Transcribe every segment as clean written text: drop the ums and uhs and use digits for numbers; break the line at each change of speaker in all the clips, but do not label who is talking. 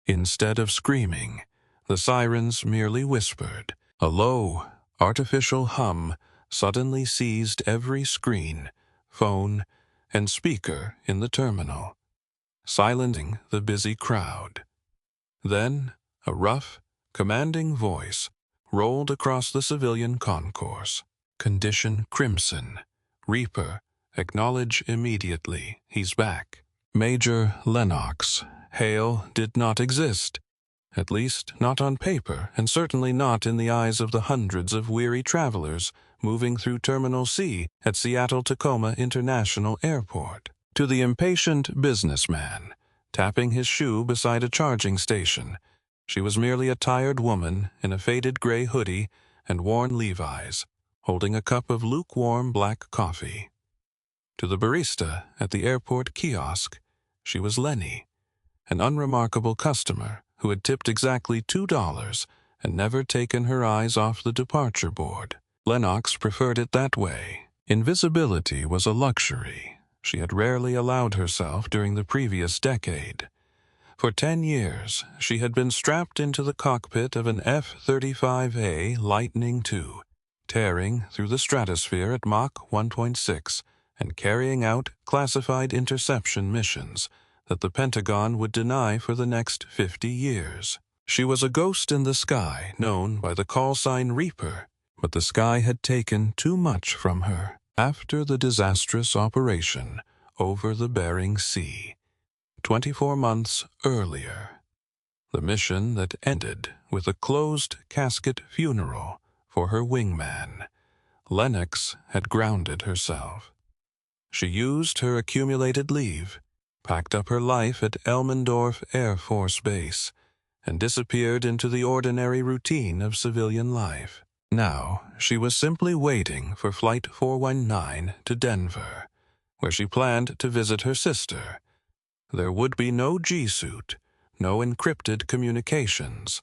Instead of screaming, the sirens merely whispered. A low, artificial hum suddenly seized every screen, phone, and speaker in the terminal, silencing the busy crowd. Then, a rough, commanding voice rolled across the civilian concourse. Condition crimson. Reaper, acknowledge immediately. He's back. Major Lennox. Hale did not exist. At least not on paper, and certainly not in the eyes of the hundreds of weary travelers moving through Terminal C at Seattle-Tacoma International Airport. To the impatient businessman, tapping his shoe beside a charging station, she was merely a tired woman in a faded gray hoodie and worn Levi's, holding a cup of lukewarm black coffee. To the barista at the airport kiosk, she was Lenny, an unremarkable customer who had tipped exactly $2 and never taken her eyes off the departure board. Lennox preferred it that way. Invisibility was a luxury she had rarely allowed herself during the previous decade. For 10 years, she had been strapped into the cockpit of an F-35A Lightning II, tearing through the stratosphere at Mach 1.6 and carrying out classified interception missions that the Pentagon would deny for the next 50 years. She was a ghost in the sky, known by the call sign Reaper, but the sky had taken too much from her after the disastrous operation over the Bering Sea, 24 months earlier. The mission that ended with a closed-casket funeral for her wingman. Lennox had grounded herself. She used her accumulated leave, packed up her life at Elmendorf Air Force Base, and disappeared into the ordinary routine of civilian life. Now, she was simply waiting for Flight 419 to Denver, where she planned to visit her sister. There would be no G-suit, no encrypted communications,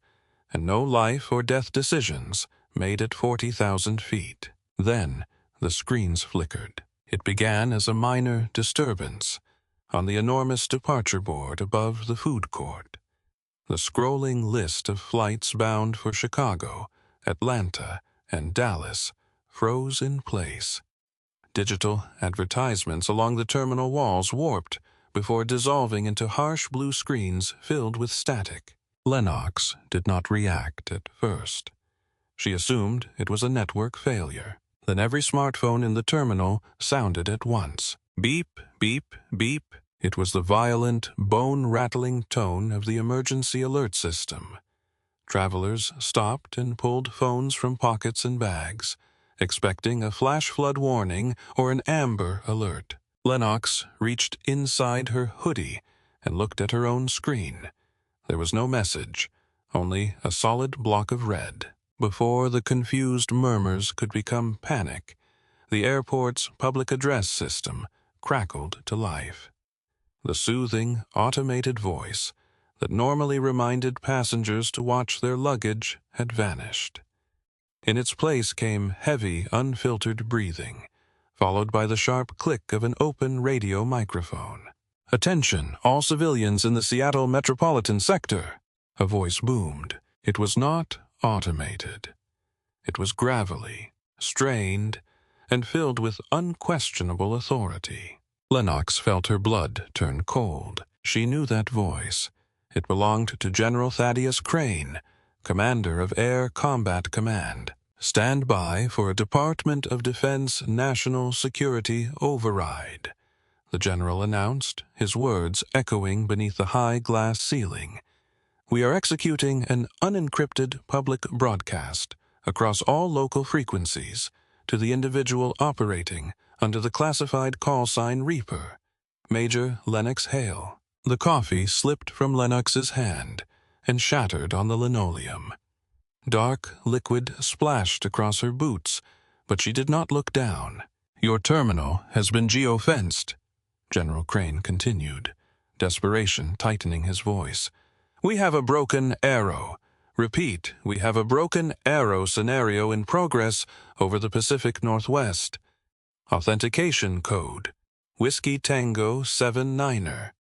and no life or death decisions made at 40,000 feet. Then, the screens flickered. It began as a minor disturbance on the enormous departure board above the food court. The scrolling list of flights bound for Chicago, Atlanta, and Dallas froze in place. Digital advertisements along the terminal walls warped before dissolving into harsh blue screens filled with static. Lennox did not react at first. She assumed it was a network failure. Then every smartphone in the terminal sounded at once. Beep, beep, beep. It was the violent, bone-rattling tone of the emergency alert system. Travelers stopped and pulled phones from pockets and bags, expecting a flash flood warning or an amber alert. Lennox reached inside her hoodie and looked at her own screen. There was no message, only a solid block of red. Before the confused murmurs could become panic, the airport's public address system crackled to life. The soothing, automated voice that normally reminded passengers to watch their luggage had vanished. In its place came heavy, unfiltered breathing, followed by the sharp click of an open radio microphone. "Attention, all civilians in the Seattle metropolitan sector," a voice boomed. It was not automated. It was gravelly, strained, and filled with unquestionable authority. Lennox felt her blood turn cold. She knew that voice. It belonged to General Thaddeus Crane, commander of Air Combat Command. "Stand by for a Department of Defense National Security override," the general announced, his words echoing beneath the high glass ceiling. "We are executing an unencrypted public broadcast across all local frequencies to the individual operating under the classified call sign Reaper, Major Lennox Hale." The coffee slipped from Lennox's hand and shattered on the linoleum. Dark liquid splashed across her boots, but she did not look down. "Your terminal has been geofenced," General Crane continued, desperation tightening his voice. "We have a broken arrow. Repeat, we have a broken arrow scenario in progress over the Pacific Northwest. Authentication code, Whiskey Tango 79er.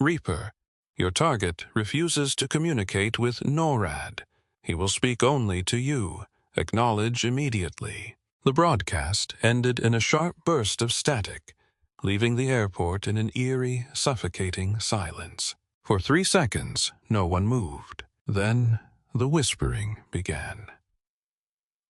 Reaper, Your target refuses to communicate with NORAD. He will speak only to you. Acknowledge immediately." The broadcast ended in a sharp burst of static, leaving the airport in an eerie, suffocating silence. For 3 seconds, no one moved. Then the whispering began.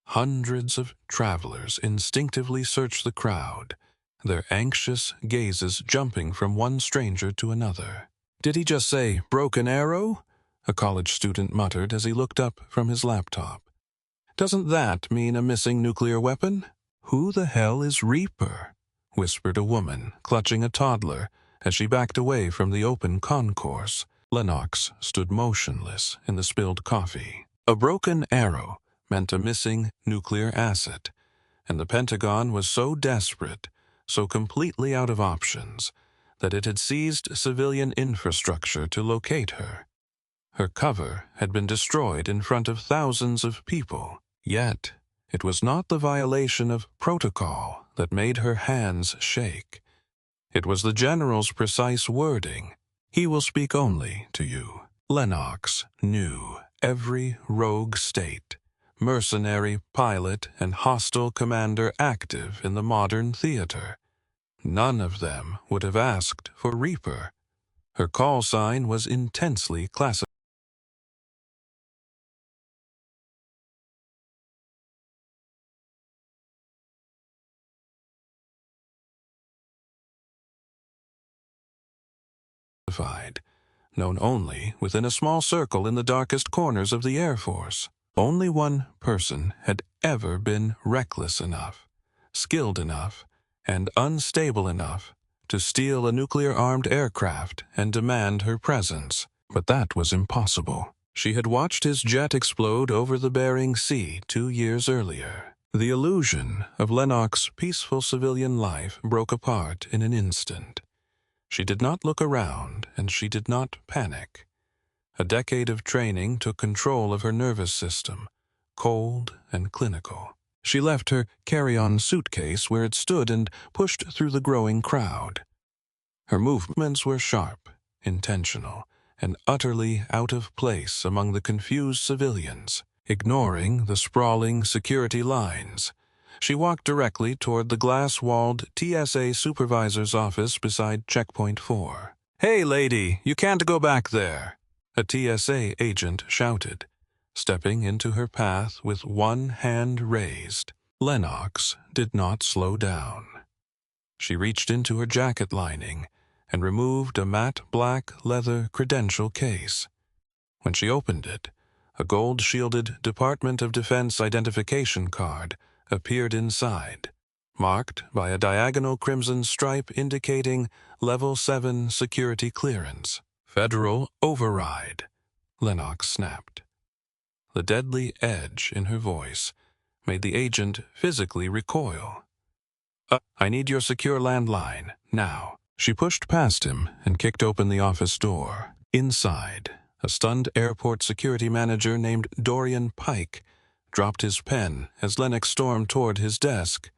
Hundreds of travelers instinctively searched the crowd, their anxious gazes jumping from one stranger to another. "Did he just say, 'broken arrow'?" a college student muttered as he looked up from his laptop. "Doesn't that mean a missing nuclear weapon?" "Who the hell is Reaper?" whispered a woman, clutching a toddler, as she backed away from the open concourse. Lennox stood motionless in the spilled coffee. A broken arrow meant a missing nuclear asset, and the Pentagon was so desperate, so completely out of options, that it had seized civilian infrastructure to locate her. Her cover had been destroyed in front of thousands of people, yet it was not the violation of protocol that made her hands shake. It was the general's precise wording. "He will speak only to you." Lennox knew every rogue state, mercenary pilot, and hostile commander active in the modern theater. None of them would have asked for Reaper. Her call sign was intensely classified. Known only within a small circle in the darkest corners of the Air Force. Only one person had ever been reckless enough, skilled enough, and unstable enough to steal a nuclear-armed aircraft and demand her presence. But that was impossible. She had watched his jet explode over the Bering Sea 2 years earlier. The illusion of Lennox's peaceful civilian life broke apart in an instant. She did not look around, and she did not panic. A decade of training took control of her nervous system, cold and clinical. She left her carry-on suitcase where it stood and pushed through the growing crowd. Her movements were sharp, intentional, and utterly out of place among the confused civilians. Ignoring the sprawling security lines, she walked directly toward the glass-walled TSA supervisor's office beside Checkpoint 4. "Hey, lady, you can't go back there," a TSA agent shouted, stepping into her path with one hand raised. Lennox did not slow down. She reached into her jacket lining and removed a matte black leather credential case. When she opened it, a gold-shielded Department of Defense identification card appeared inside, marked by a diagonal crimson stripe indicating Level 7 security clearance. "Federal override," Lennox snapped. The deadly edge in her voice made the agent physically recoil. "I need your secure landline, now." She pushed past him and kicked open the office door. Inside, a stunned airport security manager named Dorian Pike dropped his pen as Lennox stormed toward his desk.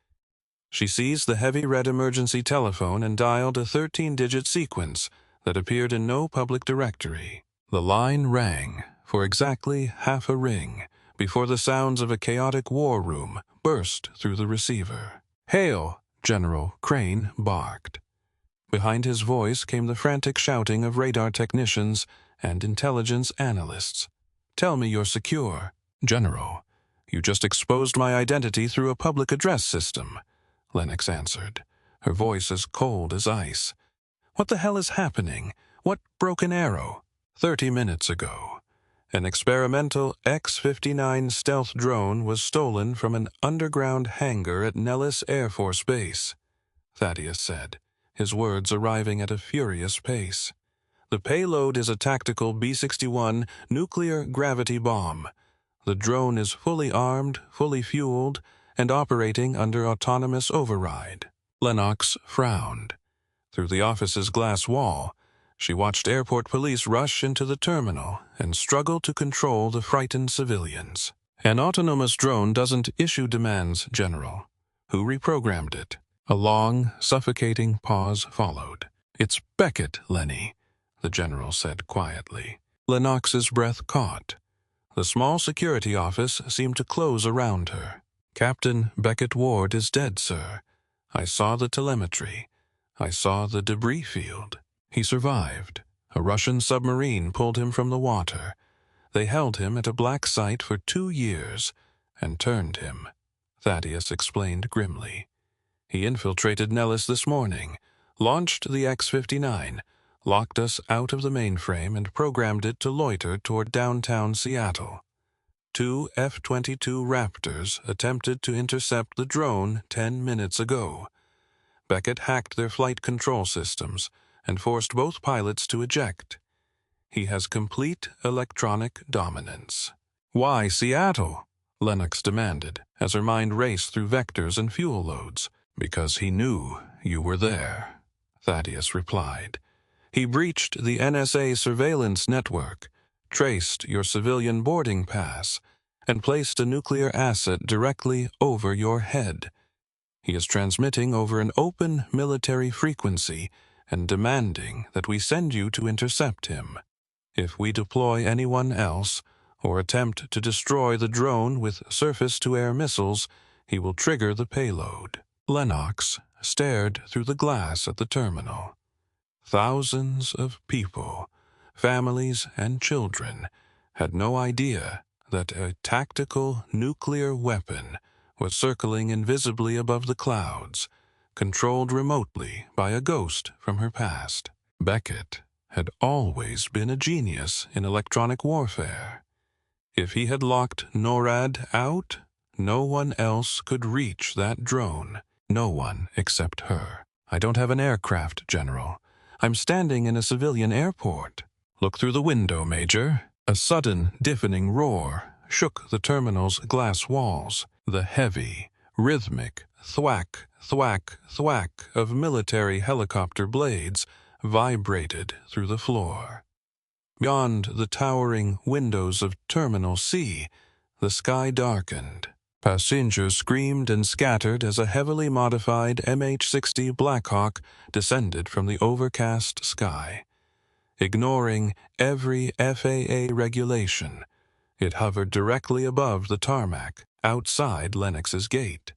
She seized the heavy red emergency telephone and dialed a 13-digit sequence that appeared in no public directory. The line rang for exactly half a ring before the sounds of a chaotic war room burst through the receiver. "Hail!" General Crane barked. Behind his voice came the frantic shouting of radar technicians and intelligence analysts. "Tell me you're secure." "General, you just exposed my identity through a public address system," Lennox answered, her voice as cold as ice. "What the hell is happening? What broken arrow?" 30 minutes ago, an experimental X-59 stealth drone was stolen from an underground hangar at Nellis Air Force Base, Thaddeus said, his words arriving at a furious pace. "The payload is a tactical B-61 nuclear gravity bomb. The drone is fully armed, fully fueled, and operating under autonomous override." Lennox frowned. Through the office's glass wall, she watched airport police rush into the terminal and struggle to control the frightened civilians. "An autonomous drone doesn't issue demands, General. Who reprogrammed it?" A long, suffocating pause followed. "It's Beckett, Lenny," the general said quietly. Lennox's breath caught. The small security office seemed to close around her. "Captain Beckett Ward is dead, sir. I saw the telemetry. I saw the debris field. He survived. A Russian submarine pulled him from the water. They held him at a black site for 2 years and turned him," Thaddeus explained grimly. "He infiltrated Nellis this morning, launched the X-59, locked us out of the mainframe and programmed it to loiter toward downtown Seattle. 2 F-22 Raptors attempted to intercept the drone 10 minutes ago. Beckett hacked their flight control systems and forced both pilots to eject. He has complete electronic dominance." "Why Seattle?" Lennox demanded, as her mind raced through vectors and fuel loads. "Because he knew you were there," Thaddeus replied. "He breached the NSA surveillance network, traced your civilian boarding pass, and placed a nuclear asset directly over your head. He is transmitting over an open military frequency and demanding that we send you to intercept him. If we deploy anyone else or attempt to destroy the drone with surface-to-air missiles, he will trigger the payload." Lennox stared through the glass at the terminal. Thousands of people, families and children, had no idea that a tactical nuclear weapon was circling invisibly above the clouds, controlled remotely by a ghost from her past. Beckett had always been a genius in electronic warfare. If he had locked NORAD out, no one else could reach that drone. No one except her. "I don't have an aircraft, General. I'm standing in a civilian airport." "Look through the window, Major." A sudden, deafening roar shook the terminal's glass walls. The heavy, rhythmic thwack, thwack, thwack of military helicopter blades vibrated through the floor. Beyond the towering windows of Terminal C, the sky darkened. Passengers screamed and scattered as a heavily modified MH-60 Blackhawk descended from the overcast sky. Ignoring every FAA regulation, it hovered directly above the tarmac, outside Lennox's gate.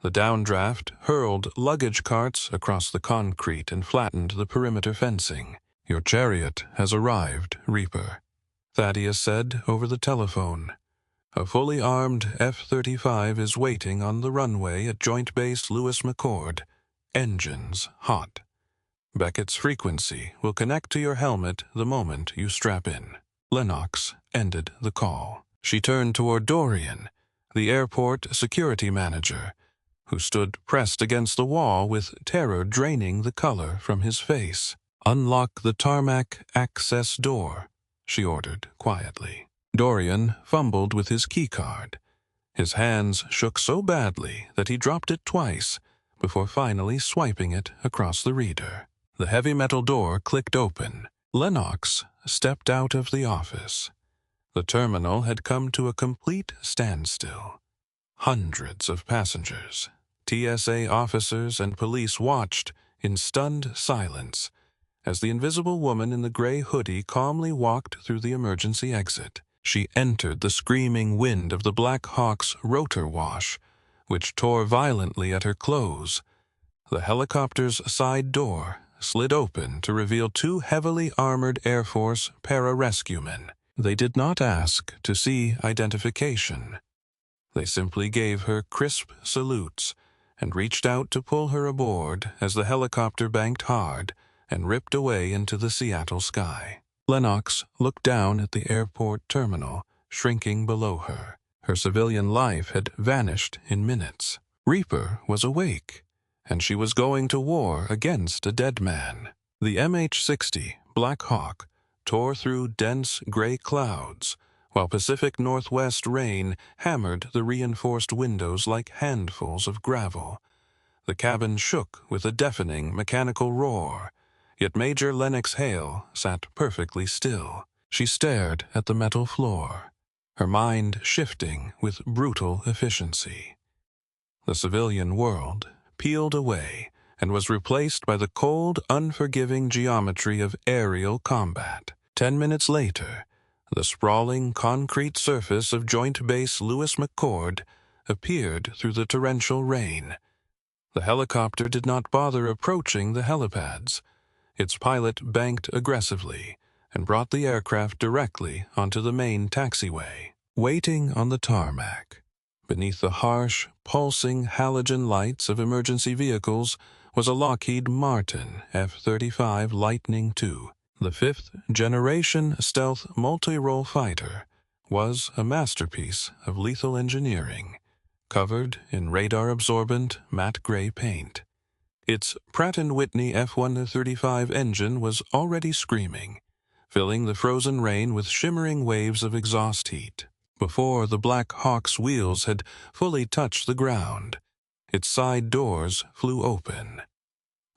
The downdraft hurled luggage carts across the concrete and flattened the perimeter fencing. "Your chariot has arrived, Reaper," Thaddeus said over the telephone. "A fully armed F-35 is waiting on the runway at Joint Base Lewis McChord. Engines hot. Beckett's frequency will connect to your helmet the moment you strap in." Lennox ended the call. She turned toward Dorian, the airport security manager, who stood pressed against the wall with terror draining the color from his face. "Unlock the tarmac access door," she ordered quietly. Dorian fumbled with his keycard. His hands shook so badly that he dropped it twice before finally swiping it across the reader. The heavy metal door clicked open. Lennox stepped out of the office. The terminal had come to a complete standstill. Hundreds of passengers, TSA officers, and police watched in stunned silence as the invisible woman in the gray hoodie calmly walked through the emergency exit. She entered the screaming wind of the Black Hawk's rotor wash, which tore violently at her clothes. The helicopter's side door slid open to reveal 2 heavily armored Air Force para-rescuemen. They did not ask to see identification. They simply gave her crisp salutes and reached out to pull her aboard as the helicopter banked hard and ripped away into the Seattle sky. Lennox looked down at the airport terminal, shrinking below her. Her civilian life had vanished in minutes. Reaper was awake, and she was going to war against a dead man. The MH-60 Black Hawk tore through dense gray clouds, while Pacific Northwest rain hammered the reinforced windows like handfuls of gravel. The cabin shook with a deafening mechanical roar, Yet Major Lennox Hale sat perfectly still. She stared at the metal floor, her mind shifting with brutal efficiency. The civilian world peeled away and was replaced by the cold, unforgiving geometry of aerial combat. 10 minutes later, the sprawling concrete surface of Joint Base Lewis McChord appeared through the torrential rain. The helicopter did not bother approaching the helipads. Its pilot banked aggressively and brought the aircraft directly onto the main taxiway. Waiting on the tarmac, beneath the harsh, pulsing halogen lights of emergency vehicles, was a Lockheed Martin F-35 Lightning II. The fifth-generation stealth multi-role fighter was a masterpiece of lethal engineering, covered in radar-absorbent matte gray paint. Its Pratt & Whitney F-135 engine was already screaming, filling the frozen rain with shimmering waves of exhaust heat. Before the Black Hawk's wheels had fully touched the ground, its side doors flew open.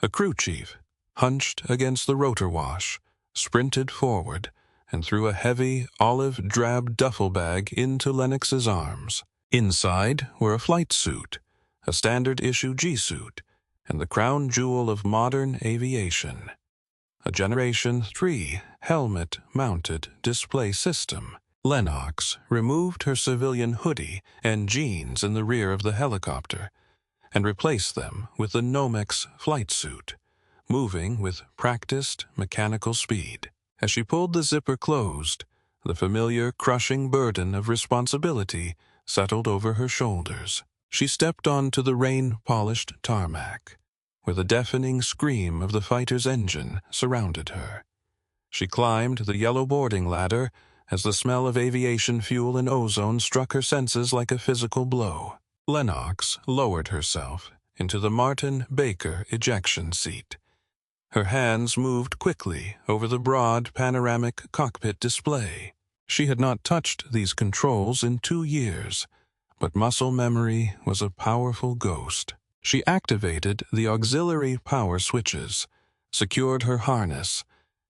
A crew chief, hunched against the rotor wash, sprinted forward and threw a heavy, olive-drab duffel bag into Lennox's arms. Inside were a flight suit, a standard-issue G-suit, and the crown jewel of modern aviation, a Generation 3 helmet-mounted display system. Lennox removed her civilian hoodie and jeans in the rear of the helicopter and replaced them with the Nomex flight suit, moving with practiced mechanical speed. As she pulled the zipper closed, the familiar crushing burden of responsibility settled over her shoulders. She stepped onto the rain-polished tarmac, where the deafening scream of the fighter's engine surrounded her. She climbed the yellow boarding ladder as the smell of aviation fuel and ozone struck her senses like a physical blow. Lennox lowered herself into the Martin Baker ejection seat. Her hands moved quickly over the broad panoramic cockpit display. She had not touched these controls in 2 years, but muscle memory was a powerful ghost. She activated the auxiliary power switches, secured her harness,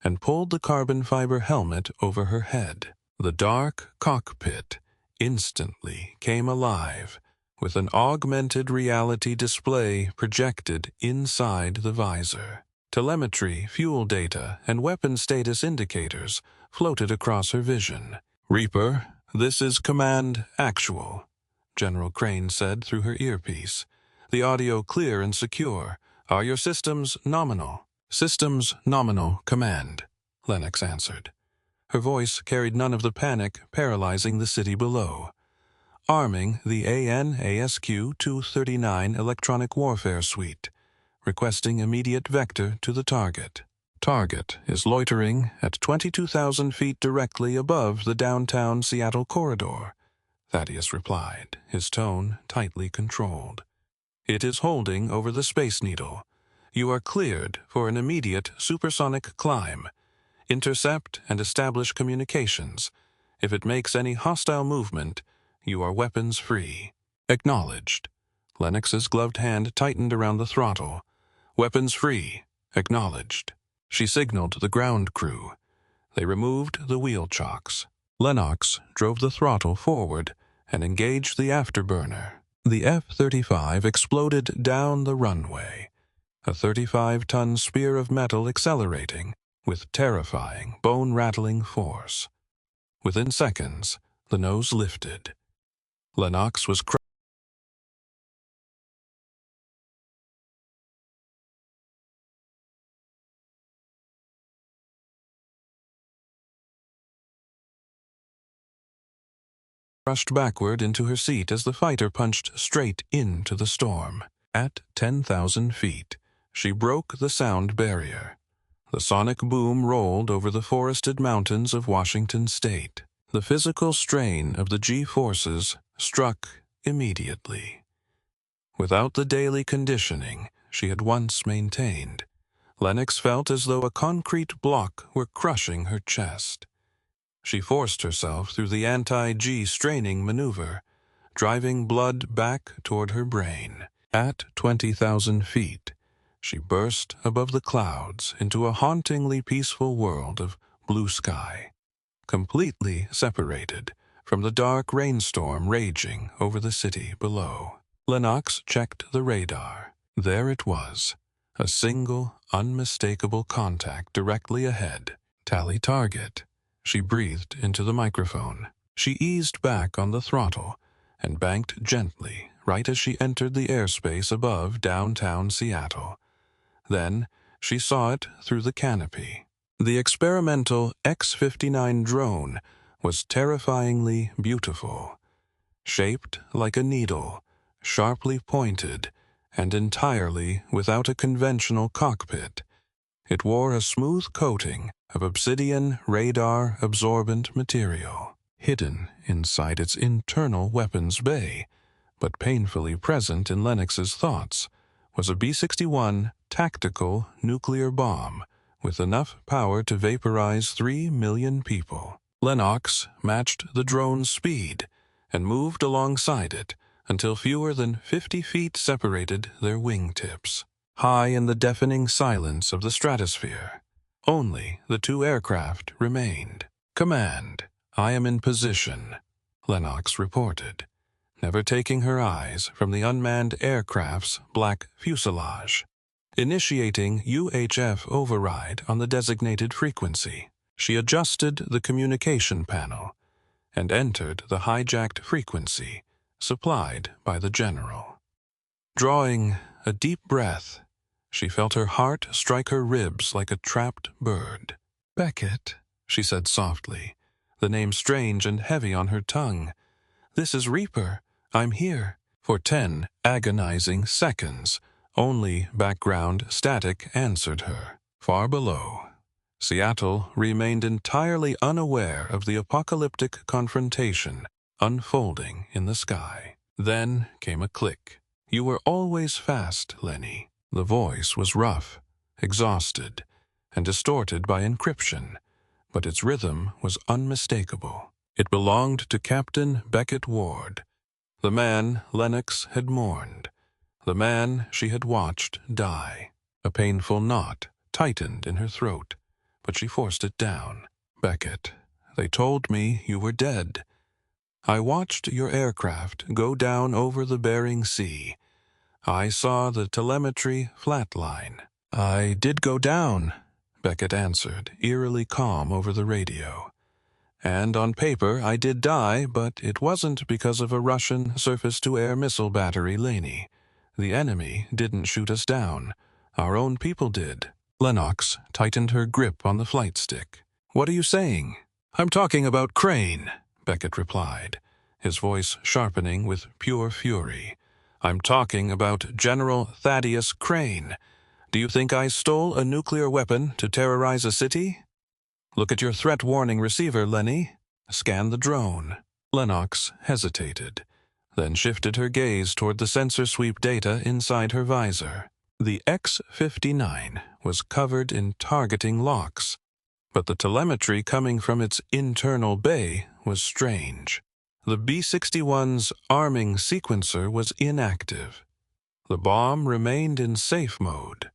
and pulled the carbon fiber helmet over her head. The dark cockpit instantly came alive, with an augmented reality display projected inside the visor. Telemetry, fuel data, and weapon status indicators floated across her vision. "Reaper, this is Command Actual," General Crane said through her earpiece, the audio clear and secure. "Are your systems nominal?" "Systems nominal, Command," Lennox answered. Her voice carried none of the panic paralyzing the city below. "Arming the AN/ASQ-239 electronic warfare suite. Requesting immediate vector to the target. Target is loitering at 22,000 feet directly above the downtown Seattle corridor," Thaddeus replied, his tone tightly controlled. "It is holding over the Space Needle. You are cleared for an immediate supersonic climb. Intercept and establish communications. If it makes any hostile movement, you are weapons free." "Acknowledged." Lennox's gloved hand tightened around the throttle. "Weapons free. Acknowledged." She signaled the ground crew. They removed the wheel chocks. Lennox drove the throttle forward and engaged the afterburner. The F-35 exploded down the runway, a 35-ton spear of metal accelerating with terrifying, bone-rattling force. Within seconds, the nose lifted. Lennox was crushed backward into her seat as the fighter punched straight into the storm. At 10,000 feet, she broke the sound barrier. The sonic boom rolled over the forested mountains of Washington state. The physical strain of the G-forces struck immediately. Without the daily conditioning she had once maintained, Lennox felt as though a concrete block were crushing her chest. She forced herself through the anti-G straining maneuver, driving blood back toward her brain. At 20,000 feet, she burst above the clouds into a hauntingly peaceful world of blue sky, completely separated from the dark rainstorm raging over the city below. Lennox checked the radar. There it was, a single, unmistakable contact directly ahead. Tally target. She breathed into the microphone. She eased back on the throttle and banked gently right as she entered the airspace above downtown Seattle. Then she saw it through the canopy. The experimental X-59 drone was terrifyingly beautiful, shaped like a needle, sharply pointed, and entirely without a conventional cockpit. It wore a smooth coating of obsidian radar-absorbent material, hidden inside its internal weapons bay, but painfully present in Lennox's thoughts, was a B-61 tactical nuclear bomb with enough power to vaporize 3 million people. Lennox matched the drone's speed and moved alongside it until fewer than 50 feet separated their wingtips. High in the deafening silence of the stratosphere, only the two aircraft remained. "Command, I am in position," Lennox reported, never taking her eyes from the unmanned aircraft's black fuselage. Initiating UHF override on the designated frequency, she adjusted the communication panel and entered the hijacked frequency supplied by the general. Drawing a deep breath, she felt her heart strike her ribs like a trapped bird. "Beckett," she said softly, the name strange and heavy on her tongue. "This is Reaper. I'm here." For 10 agonizing seconds, only background static answered her. Far below, Seattle remained entirely unaware of the apocalyptic confrontation unfolding in the sky. Then came a click. "You were always fast, Lenny." The voice was rough, exhausted, and distorted by encryption, but its rhythm was unmistakable. It belonged to Captain Beckett Ward, the man Lennox had mourned, the man she had watched die. A painful knot tightened in her throat, but she forced it down. "Beckett, they told me you were dead. I watched your aircraft go down over the Bering Sea. I saw the telemetry flatline." "I did go down," Beckett answered, eerily calm over the radio. "And on paper I did die, but it wasn't because of a Russian surface-to-air missile battery, Laney. The enemy didn't shoot us down. Our own people did." Lennox tightened her grip on the flight stick. "What are you saying?" "I'm talking about Crane," Beckett replied, his voice sharpening with pure fury. "I'm talking about General Thaddeus Crane. Do you think I stole a nuclear weapon to terrorize a city? Look at your threat warning receiver, Lenny. Scan the drone." Lennox hesitated, then shifted her gaze toward the sensor sweep data inside her visor. The X-59 was covered in targeting locks, but the telemetry coming from its internal bay was strange. The B-61's arming sequencer was inactive. The bomb remained in safe mode.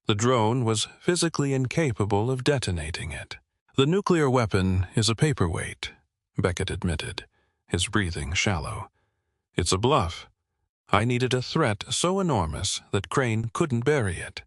The drone was physically incapable of detonating it. "The nuclear weapon is a paperweight," Beckett admitted, his breathing shallow. "It's a bluff. I needed a threat so enormous that Crane couldn't bury it.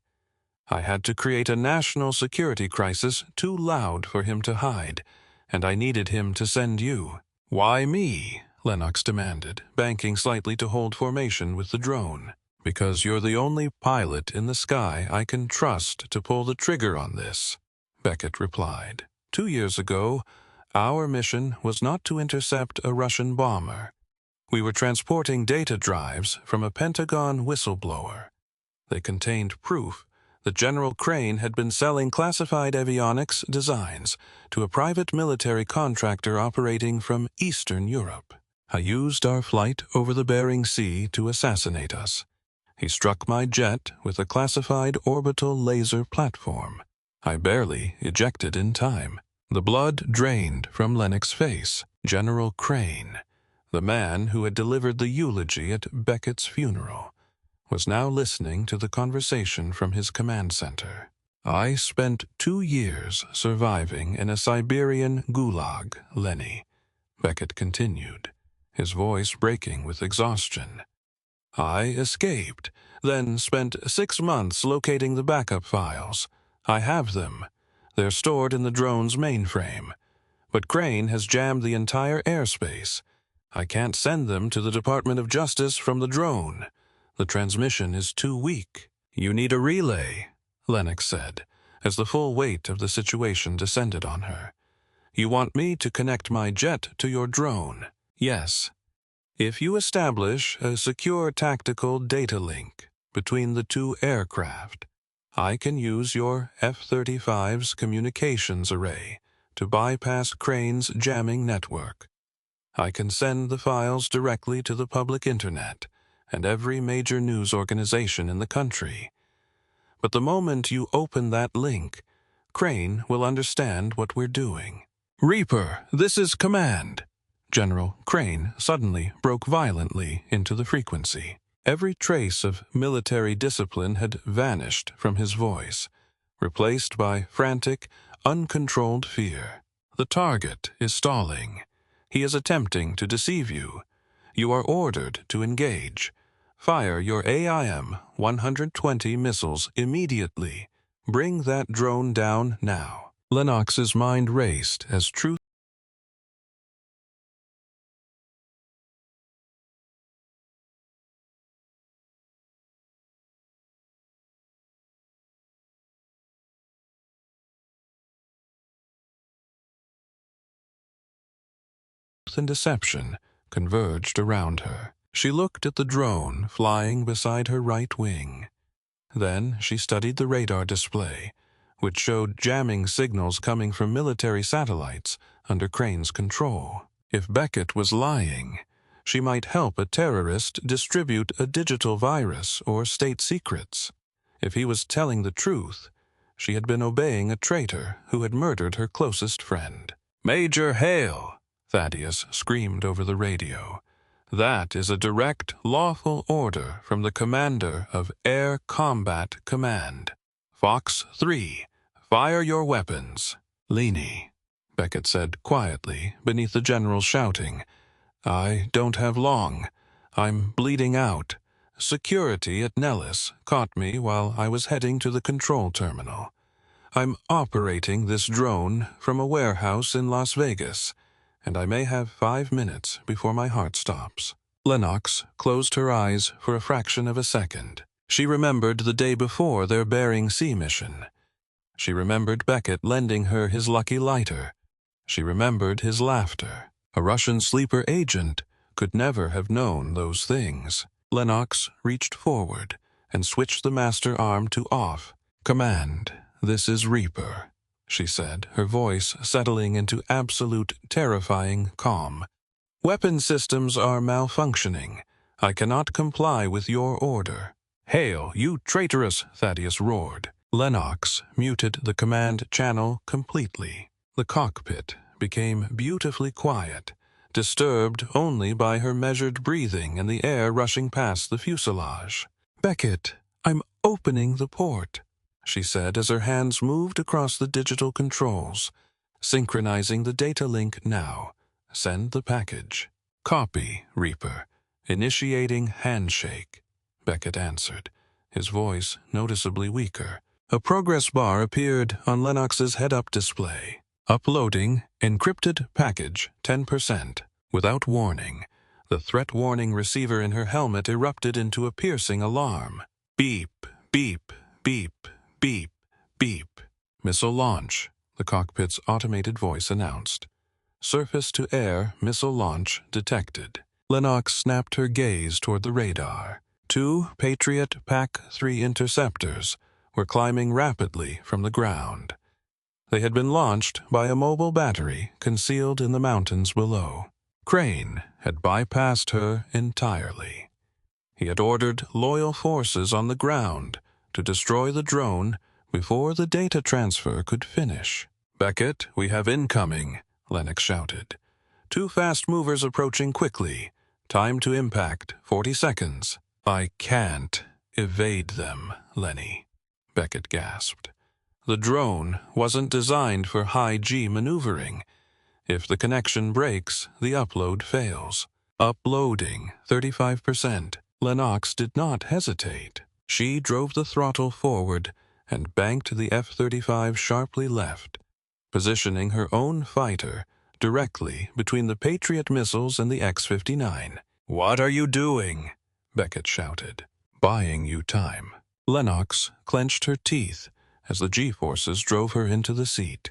I had to create a national security crisis too loud for him to hide, and I needed him to send you." "Why me?" Lennox demanded, banking slightly to hold formation with the drone. "Because you're the only pilot in the sky I can trust to pull the trigger on this," Beckett replied. 2 years ago, our mission was not to intercept a Russian bomber. We were transporting data drives from a Pentagon whistleblower. They contained proof that General Crane had been selling classified avionics designs to a private military contractor operating from Eastern Europe. I used our flight over the Bering Sea to assassinate us. He struck my jet with a classified orbital laser platform. I barely ejected in time. The blood drained from Lennox's face. General Crane, the man who had delivered the eulogy at Beckett's funeral, was now listening to the conversation from his command center. I spent 2 years surviving in a Siberian gulag, Lenny, Beckett continued, his voice breaking with exhaustion. I escaped, then spent 6 months locating the backup files. I have them. They're stored in the drone's mainframe. But Crane has jammed the entire airspace. I can't send them to the Department of Justice from the drone. The transmission is too weak. You need a relay, Lennox said, as the full weight of the situation descended on her. You want me to connect my jet to your drone? Yes. If you establish a secure tactical data link between the 2 aircraft, I can use your F-35's communications array to bypass Crane's jamming network. I can send the files directly to the public internet and every major news organization in the country. But the moment you open that link, Crane will understand what we're doing. Reaper, this is command. General Crane suddenly broke violently into the frequency. Every trace of military discipline had vanished from his voice, replaced by frantic, uncontrolled fear. The target is stalling. He is attempting to deceive you. You are ordered to engage. Fire your AIM-120 missiles immediately. Bring that drone down now. Lennox's mind raced as truth and deception converged around her. She looked at the drone flying beside her right wing. Then she studied the radar display, which showed jamming signals coming from military satellites under Crane's control. If Beckett was lying, she might help a terrorist distribute a digital virus or state secrets. If he was telling the truth, she had been obeying a traitor who had murdered her closest friend. "Major Hale!" Thaddeus screamed over the radio. "That is a direct, lawful order from the commander of Air Combat Command. Fox 3, fire your weapons." "Lenny," Beckett said quietly beneath the general's shouting. "I don't have long. I'm bleeding out. Security at Nellis caught me while I was heading to the control terminal. I'm operating this drone from a warehouse in Las Vegas, and I may have 5 minutes before my heart stops." Lennox closed her eyes for a fraction of a second. She remembered the day before their Bering Sea mission. She remembered Beckett lending her his lucky lighter. She remembered his laughter. A Russian sleeper agent could never have known those things. Lennox reached forward and switched the master arm to off. "Command, this is Reaper," she said, her voice settling into absolute, terrifying calm. "Weapon systems are malfunctioning. I cannot comply with your order." "Hale, you traitorous!" Thaddeus roared. Lennox muted the command channel completely. The cockpit became beautifully quiet, disturbed only by her measured breathing and the air rushing past the fuselage. "Beckett, I'm opening the port," she said as her hands moved across the digital controls. "Synchronizing the data link now. Send the package." "Copy, Reaper. Initiating handshake," Beckett answered, his voice noticeably weaker. A progress bar appeared on Lennox's head-up display. "Uploading encrypted package 10%. Without warning, the threat warning receiver in her helmet erupted into a piercing alarm. "Beep, beep, beep, beep, beep." "Missile launch," the cockpit's automated voice announced. "Surface-to-air missile launch detected." Lennox snapped her gaze toward the radar. 2 Patriot PAC-3 interceptors were climbing rapidly from the ground. They had been launched by a mobile battery concealed in the mountains below. Crane had bypassed her entirely. He had ordered loyal forces on the ground to destroy the drone before the data transfer could finish. "Beckett, we have incoming," Lennox shouted. 2 fast movers approaching quickly. Time to impact, 40 seconds. "I can't," Evade them, Lenny, Beckett gasped. The drone wasn't designed for high-G maneuvering. If the connection breaks, the upload fails. Uploading 35%. Lennox did not hesitate. She drove the throttle forward and banked the F-35 sharply left, positioning her own fighter directly between the Patriot missiles and the X-59. "What are you doing?" Beckett shouted. "Buying you time." Lennox clenched her teeth as the G-forces drove her into the seat.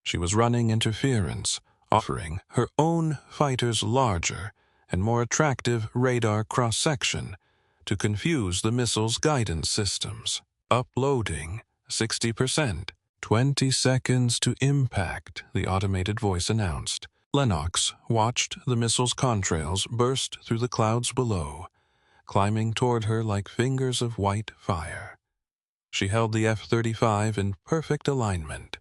She was running interference, offering her own fighter's larger and more attractive radar cross-section to confuse the missile's guidance systems. Uploading 60%. 20 seconds to impact, the automated voice announced. Lennox watched the missile's contrails burst through the clouds below, climbing toward her like fingers of white fire. She held the F-35 in perfect alignment,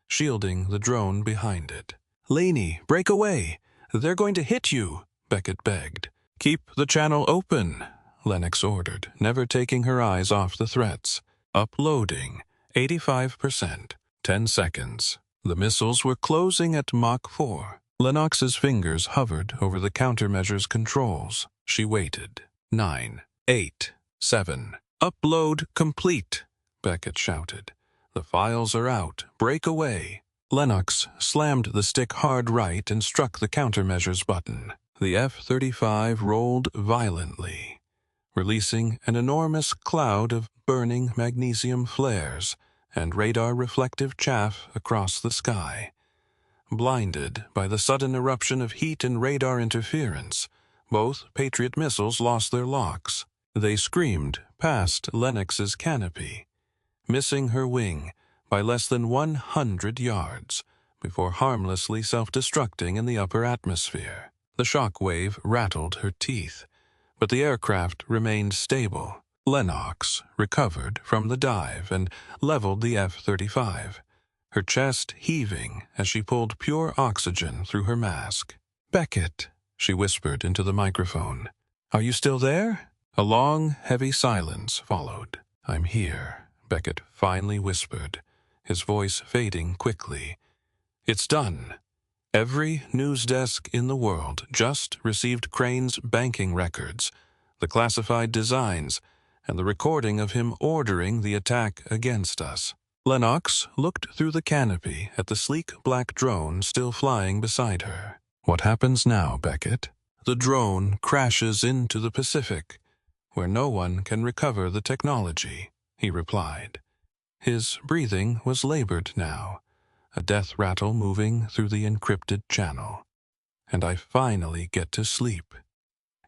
shielding the drone behind it. "Laney, break away! They're going to hit you!" Beckett begged. "Keep the channel open," Lennox ordered, never taking her eyes off the threats. Uploading 85%. 10 seconds. The missiles were closing at Mach 4. Lennox's fingers hovered over the countermeasures controls. She waited. 9, 8, 7. "Upload complete," Beckett shouted. "The files are out. Break away." Lennox slammed the stick hard right and struck the countermeasures button. The F-35 rolled violently, releasing an enormous cloud of burning magnesium flares and radar-reflective chaff across the sky. Blinded by the sudden eruption of heat and radar interference, both Patriot missiles lost their locks. They screamed past Lennox's canopy, missing her wing by less than 100 yards before harmlessly self-destructing in the upper atmosphere. The shock wave rattled her teeth, but the aircraft remained stable. Lennox recovered from the dive and leveled the F-35, her chest heaving as she pulled pure oxygen through her mask. "Beckett," she whispered into the microphone. "Are you still there?" A long, heavy silence followed. "I'm here," Beckett finally whispered, his voice fading quickly. "It's done. Every news desk in the world just received Crane's banking records, the classified designs, and the recording of him ordering the attack against us." Lennox looked through the canopy at the sleek black drone still flying beside her. "What happens now, Beckett?" "The drone crashes into the Pacific, where no one can recover the technology," he replied. His breathing was labored now, a death rattle moving through the encrypted channel. "And I finally get to sleep.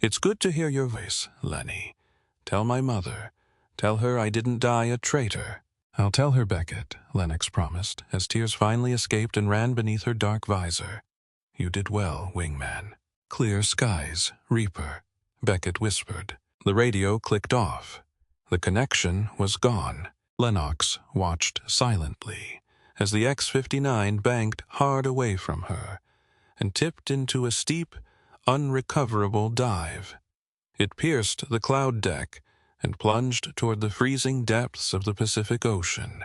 It's good to hear your voice, Lenny. Tell my mother. Tell her I didn't die a traitor." "I'll tell her, Beckett," Lennox promised, as tears finally escaped and ran beneath her dark visor. "You did well, wingman." "Clear skies, Reaper," Beckett whispered. The radio clicked off. The connection was gone. Lennox watched silently as the X-59 banked hard away from her and tipped into a steep, unrecoverable dive. It pierced the cloud deck and plunged toward the freezing depths of the Pacific Ocean,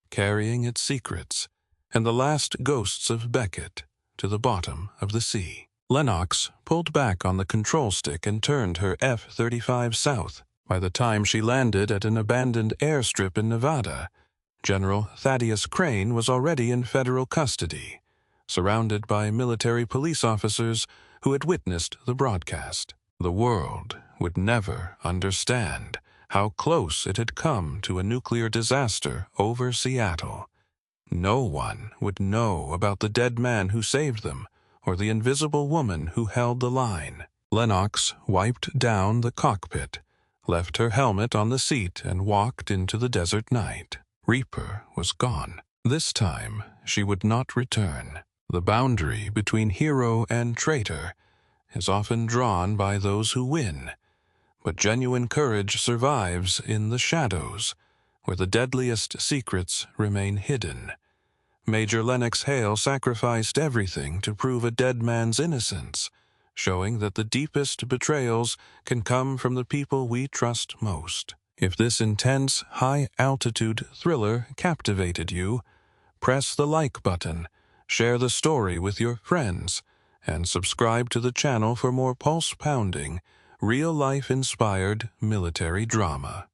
carrying its secrets and the last ghosts of Beckett to the bottom of the sea. Lennox pulled back on the control stick and turned her F-35 south. By the time she landed at an abandoned airstrip in Nevada, General Thaddeus Crane was already in federal custody, surrounded by military police officers who had witnessed the broadcast. The world would never understand how close it had come to a nuclear disaster over Seattle. No one would know about the dead man who saved them or the invisible woman who held the line. Lennox wiped down the cockpit, left her helmet on the seat, and walked into the desert night. Reaper was gone. This time she would not return. The boundary between hero and traitor is often drawn by those who win, but genuine courage survives in the shadows, where the deadliest secrets remain hidden. Major Lennox Hale sacrificed everything to prove a dead man's innocence, showing that the deepest betrayals can come from the people we trust most. If this intense, high-altitude thriller captivated you, press the like button, share the story with your friends, and subscribe to the channel for more pulse-pounding, real-life-inspired military drama.